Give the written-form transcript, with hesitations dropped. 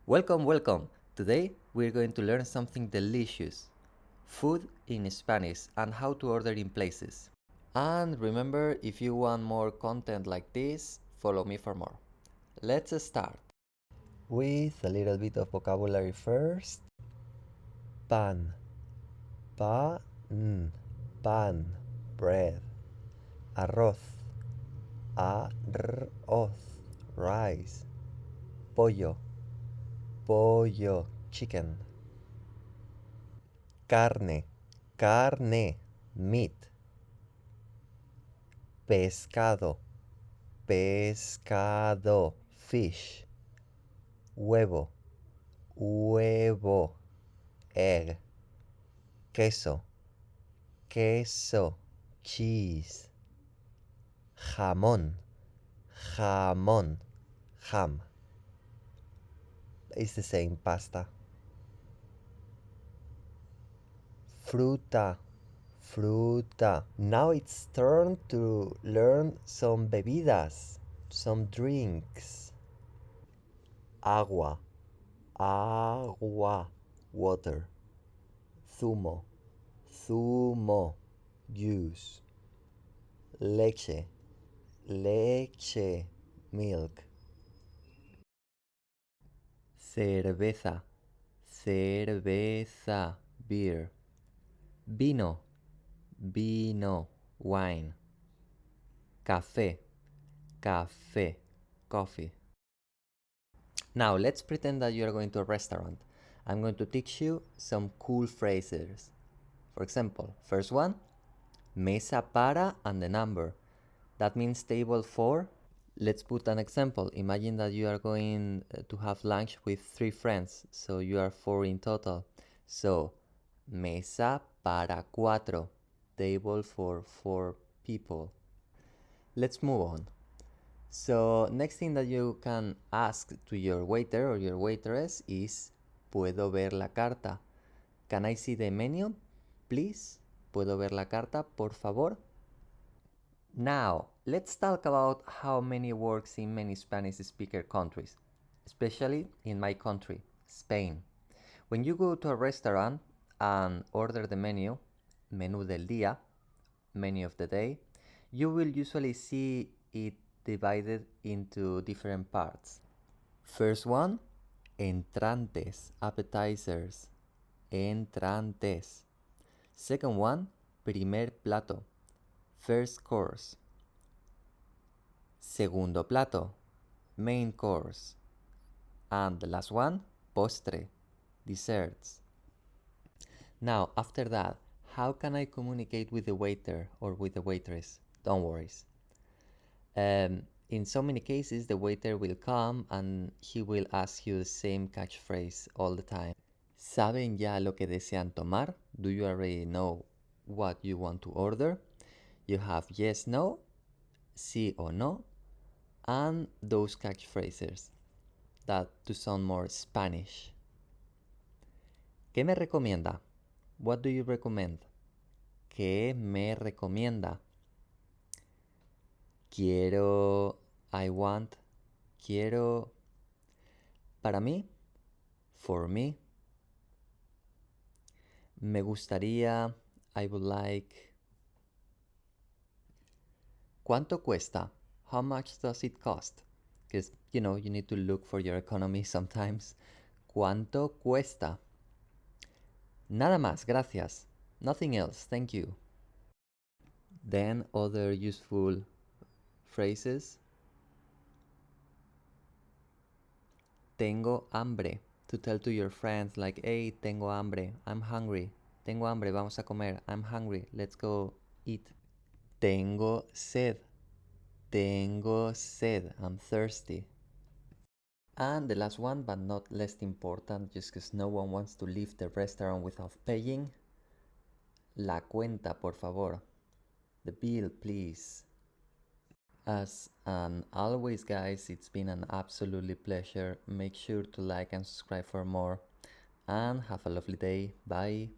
Welcome, welcome. Today we're going to learn something delicious. Food in Spanish and how to order in places. And remember, if you want more content like this, follow me for more. Let's start. With a little bit of vocabulary first. Pan. Pan. Bread. Arroz. Arroz. Rice. Pollo. Pollo. Chicken. Carne. Carne. Meat. Pescado. Pescado. Fish. Huevo. Huevo. Egg. Queso. Queso. Cheese. Jamón. Jamón. Ham. It's the same, pasta. Fruta. Fruta. Now it's turn to learn some bebidas, some drinks. Agua. Agua. Water. Zumo. Zumo. Juice. Leche. Leche. Milk. Cerveza. Cerveza. Beer. Vino. Vino. Wine. Café. Café. Coffee. Now let's pretend that you are going to a restaurant. I'm going to teach you some cool phrases. For example, first one, mesa para and the number. That means table for. Let's put an example. Imagine that you are going to have lunch with 3 friends, so you are 4 in total. So, mesa para 4, table for 4 people. Let's move on. So, next thing that you can ask to your waiter or your waitress is, ¿puedo ver la carta? Can I see the menu, please? ¿Puedo ver la carta, por favor? Now, let's talk about how many works in many Spanish-speaker countries, especially in my country, Spain. When you go to a restaurant and order the menu, menú del día, menu of the day, you will usually see it divided into different parts. First one, entrantes, appetizers, entrantes. Second one, primer plato, first course. Segundo plato, main course. And the last one, postre, desserts. Now, after that, how can I communicate with the waiter or with the waitress? Don't worry. In so many cases, the waiter will come and he will ask you the same catchphrase all the time. ¿Saben ya lo que desean tomar? Do you already know what you want to order? You have yes, no, sí o no, and those catchphrases that to sound more Spanish. ¿Qué me recomienda? What do you recommend? ¿Qué me recomienda? Quiero, I want, quiero, para mí, for me. Me gustaría, I would like. ¿Cuánto cuesta? How much does it cost? Because, you need to look for your economy sometimes. ¿Cuánto cuesta? Nada más, gracias. Nothing else, thank you. Then other useful phrases. Tengo hambre. To tell to your friends like, hey, tengo hambre, I'm hungry. Tengo hambre, vamos a comer. I'm hungry, let's go eat. Tengo sed. Tengo sed, I'm thirsty. And the last one, but not less important, just because no one wants to leave the restaurant without paying. La cuenta, por favor. The bill, please. As always, guys, it's been an absolutely pleasure. Make sure to like and subscribe for more. And have a lovely day. Bye.